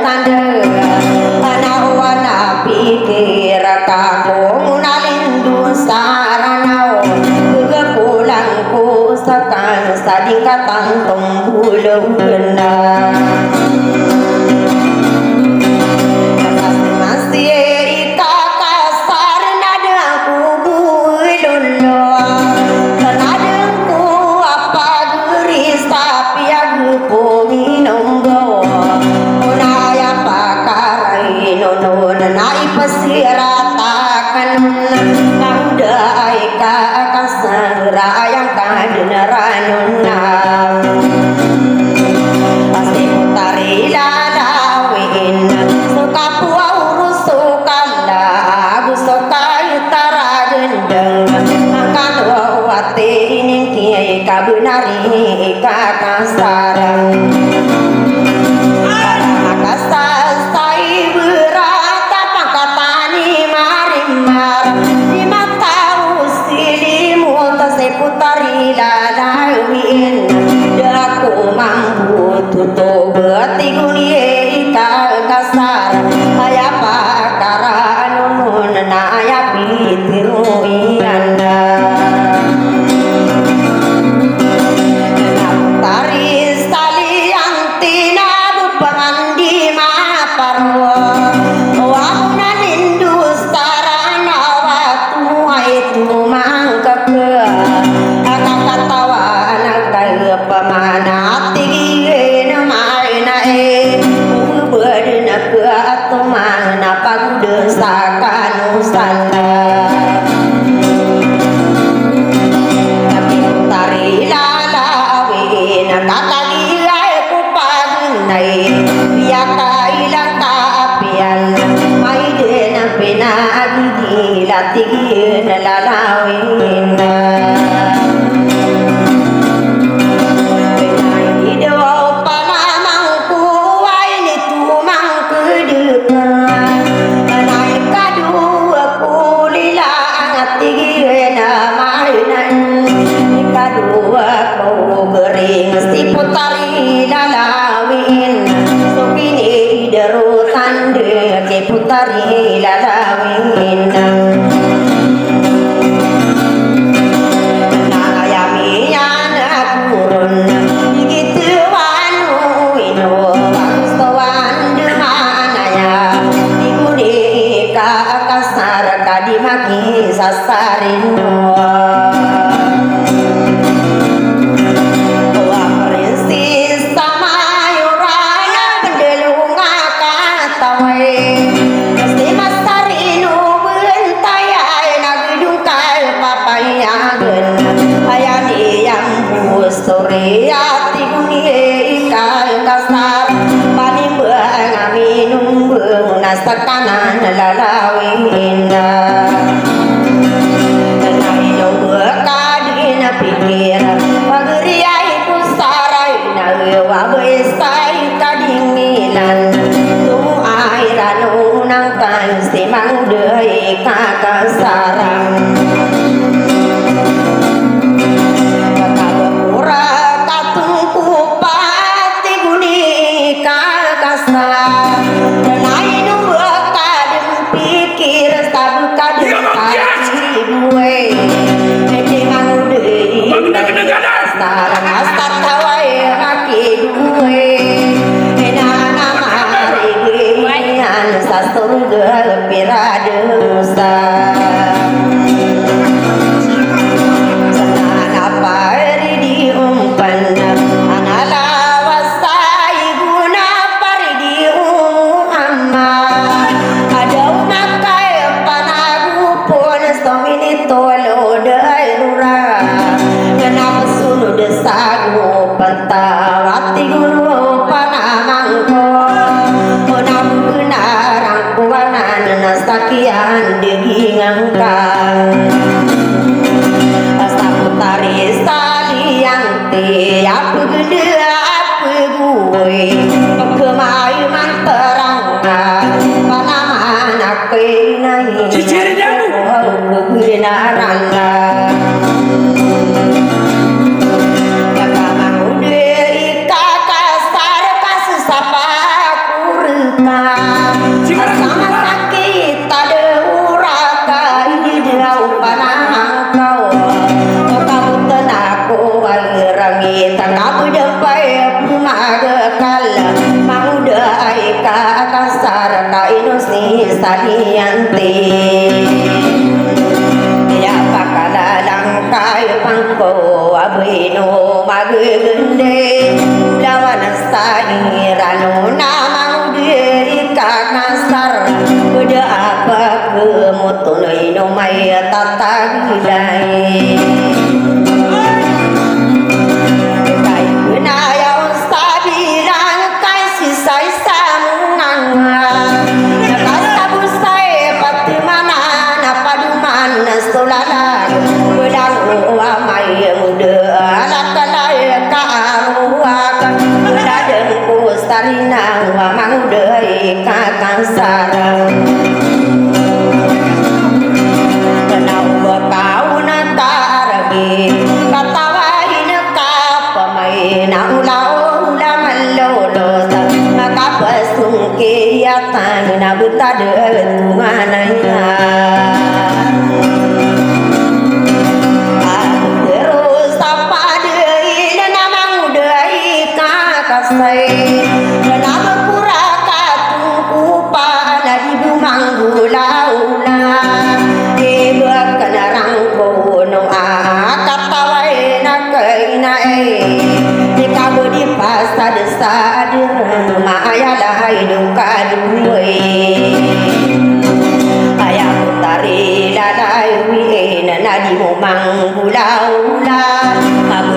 sandera anawana pikir kamu nalindu saranau kegapulangku sekan sadingkatan tombulu benar pasiratakan nangdai ka kasara yang kadenaranuna pasti putari lalawin suka puau rusukanda gusoka utara gendeng akan wawate ini kiai kabunari ka kasaran putari lalawin daku mampu tutup betiguni ika kasar ayah pakara nunun na ayah pitiru inanda putari saliang tina bupamandi maparwa wahuna nindu sarana waktu itu mangkak pemana tinggi nama nae berna ke atau mana pagude sakan usanda tapi tari lalawin kakali aku pagunai ya kailang kapian mai dena pena agi latigi lalawin mesti putari lalawin sukini derutan de putari lalawin nayami anak kurun gitu wanu ino bangsawan demana ya diguni ka kasar kadimaki sasarino Soriati dunia ikal kasar paling bengaminum bengunas tekanan lalawin tenai dong kadina pikir pageriai pusarai nawa besai kadingilan tu airan unang kan simang deui kakasarang surga piradosa sanan apa di umpan anala wasai guna paridi amma ada umakai panagu pun stomini tolo dairura kenapa sunu desagu pentawati guru panamangko nasakian digingangkan asa putari saliang te apa gede apa gue kemai manterang panama kenai cicirnya gue naranga kakak udah kakak sar kasus apa kurang sama sakit ada uraka hidau panah kau kamu tenaku rangi tangkapu depai pemagakal mau dai ka kasar ka inusi salianti ya pakala langkai pangko abino magende lawan sai rano namang diri ka kasar udah apa kemutunai no mai tatagilai Sarinang wa mang deui kakang sareng kenau bekau natargi katawain ka pemaina ulau ulaman lolos maka pesungki yatan na buta deun mananya terus apa deui namang deui kakang kenapa kuraka tungku pada ibu manggulaula ibu kenarang kono akatawai nakainai dikabu di pasar sadar maya lahai duka duwe ayah putari lalai wina nadi manggulaula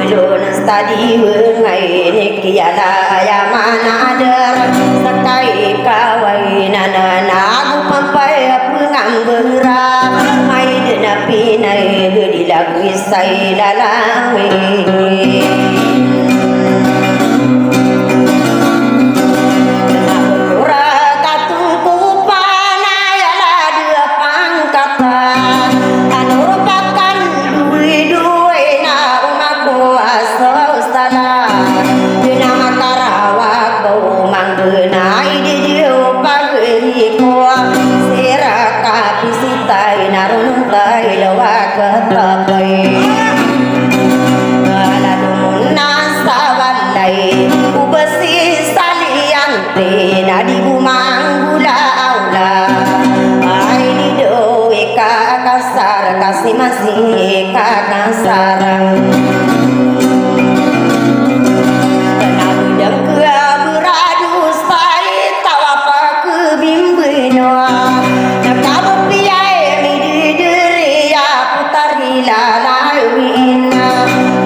belum stadi wengai nikiala ya mana der sakai kawai nana aku pampai pengang berah mai dena pinai gedi lagu sai lalawi masih kakak sarang kenapa dengkua beradu sai tawapa kebimbino nakabu piai midi diri ya putari lalawina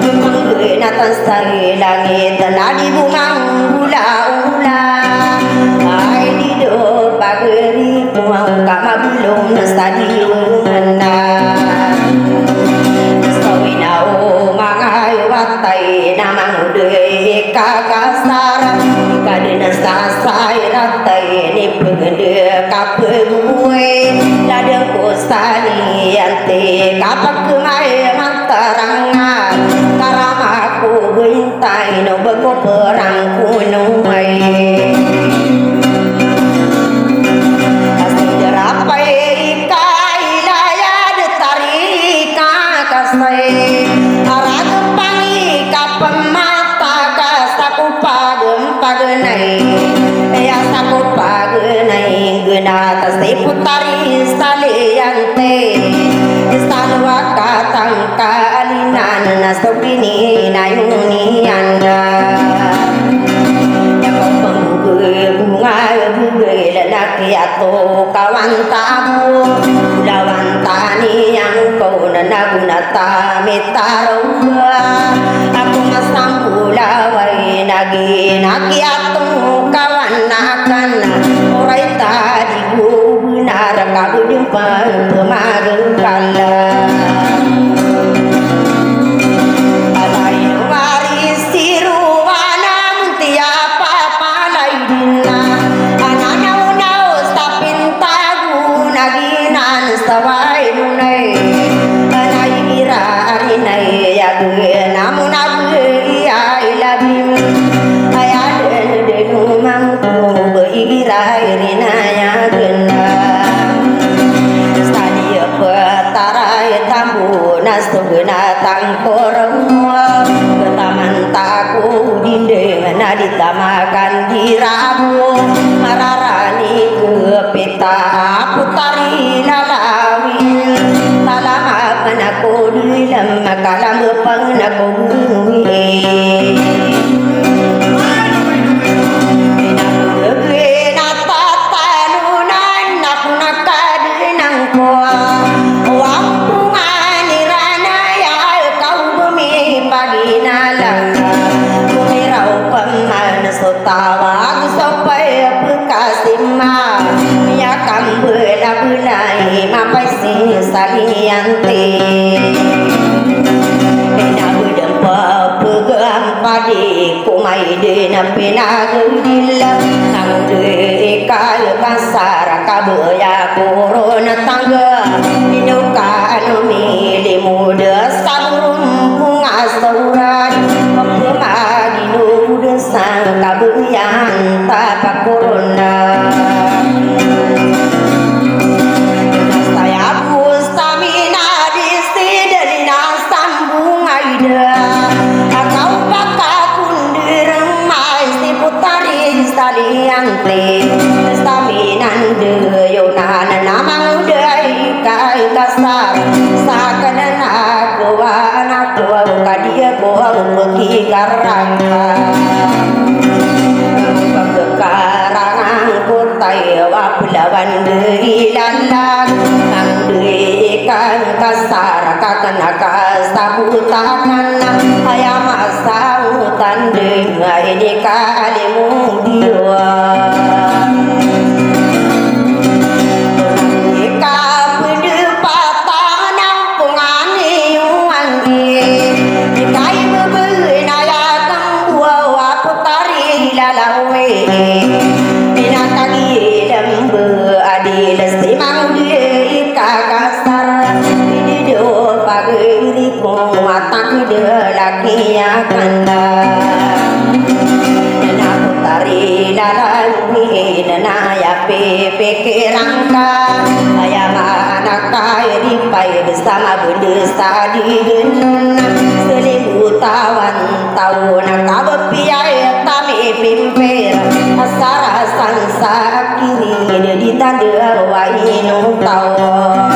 menggena tansai langit nadi bumang ula-ula ai dido pageri puang kama belum stadi mengena namang deui kakak sarang kadena sasai ratai ni pegede kapegue ladeng ko saliante kapak kemai mantarangan karamaku bintai no bego perang kuno mai asjerapai kai laya de tarika kasai pemata kasaku pagenai ya saku pagenai gena tasi putari saliante salwa katang kalinan nasopini nayuni anda ya kau bunga lelaki atau kawan tamu lawan tani yang kau nanagunata mitaruga aku masambula wai nagi nagi atau kawan akan orai tadi benar kamu jumpa kemagengkala namun aku ya ilabim ayat denu mangku beira salina ya gena sadia petara tambu nasugna tangkorong taman taku dinding naditamakan diramu mararani kepita putari lalawin talama panaku dilam makalam pangnaku tawag sampai pekasima ya kambela belai mapai si salianti pena udempa pegam padi kumai dena pena gendila sang de kal kasar kabaya corona tangga inuka anu mili muda sarum bunga sauran pemagi nuda sang kabuyan tapak corona saya pustamina di sidelina sambung aida kau bakal kundir mai si putari saliante staminan de yonan namang dai kai kasar sakanana gowana tua kadia goa pergi garanga karangan kutai wapulawan dei lalang nang dei kan kasar kakana kasabutakan ayam asautan dei ini kalimu diwa pikirangka ayam anak kaya dipai bersama benda sadi genun selibu tawan tahun kabepiai kami pimpin asara sansa kiri di tanda wainu tawon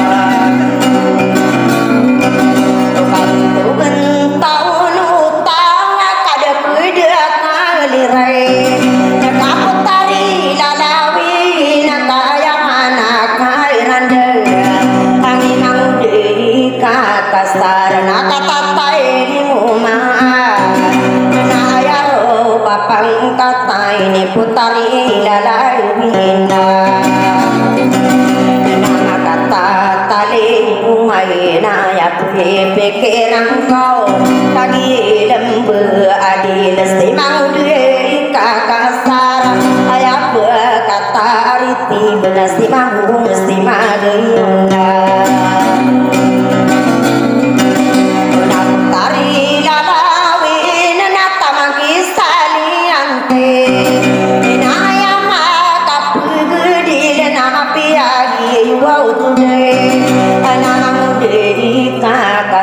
tahun utang kada kuda kalirai kamu tari lalawi kasar nakatatai di rumah nayaro papang katai ni putari lalawina nakata tali umay naya pikirang kau kagi lembu adil simang dui kakasar ayap katariti belas simang simagayunda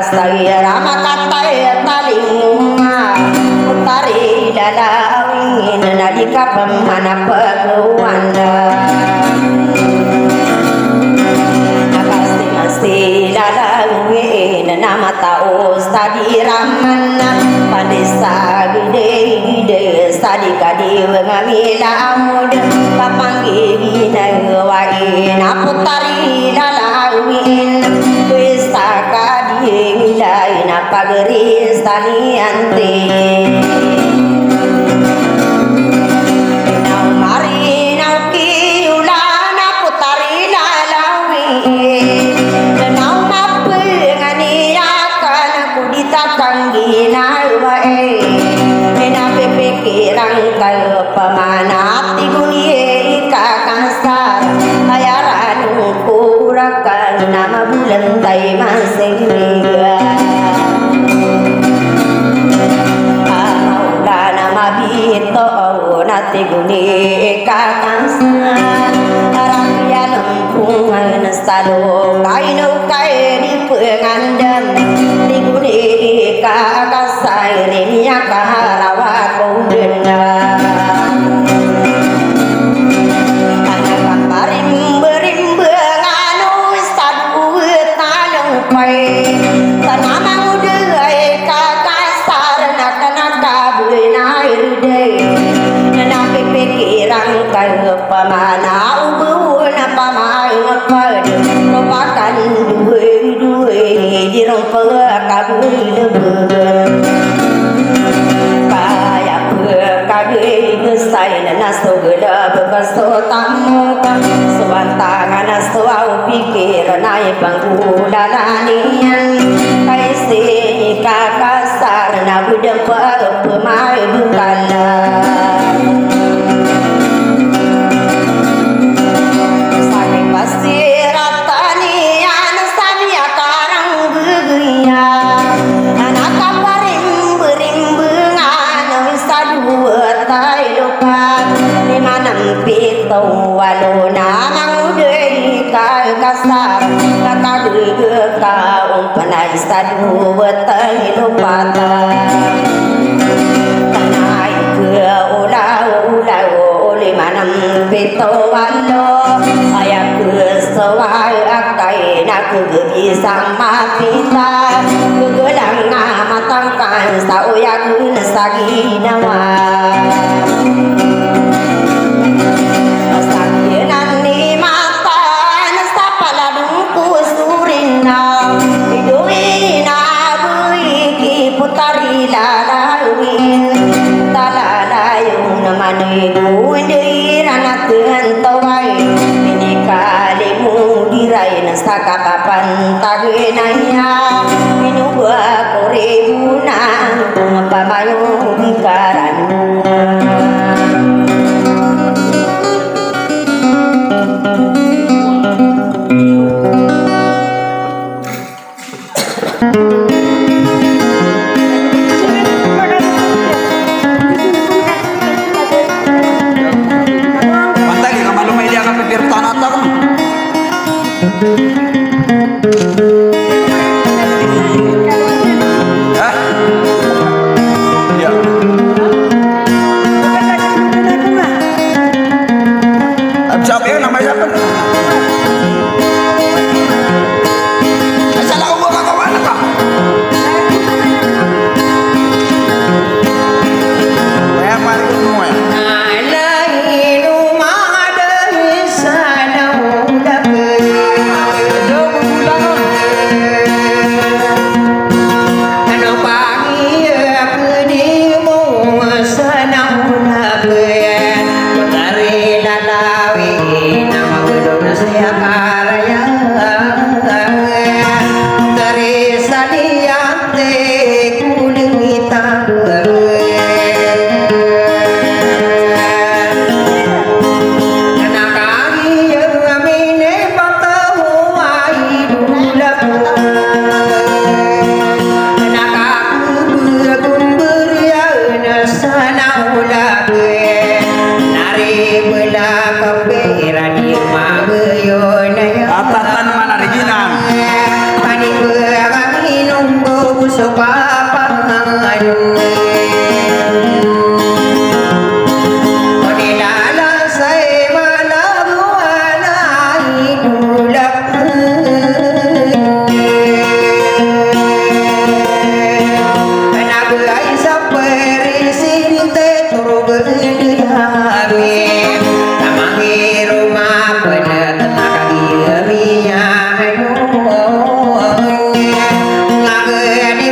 saya rama katai talinguma utari lalawin nadika pemana peguanda nakasti masti lalawin nama taus tadi ramana padesa gede sadi kadi ngamila amud papanggi gina wain aputari lalawin wisaka milai napagari saliante nau mari nau kiulana putari lalawi nau mape ngani akan kudita kanggina wae na pikirang kal pamanati gunie kakasar ayaran kurakan nama bulan tai masing Maulana mabito nati guni kakasar sadu kainu kai di pengandam di guni di kakasai remia karawat bundena anak kaparim berimbang anu sadu tanang pai tanamang udai kakasar nak kabulnai rudai nanak pikiran kai pamana ubun pamai ngapad ropakan duwe dirong kabul lebeun kaya kage besai naso geda bekaso tamu sebantangan naso au pikir nai bangku dalanian kai se kakasar na budem pemai bukala pitau waluna mangudei kai kasar kakadui kau panai sadu wetai lupata tanai ke ulau oli manam pitau walo ayak ke sawai akai nak ke sama pita gelang matangkan sauyak sagi nawa kapan tagenaya minu gua koribuna pamayo bikaran Pantali ka malumay dia ka pipirtan atak. Siapa yang nama siapa? Asal aku bawa kawan kau. Wah, mari semua. Ngake di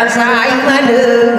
Sai mà đường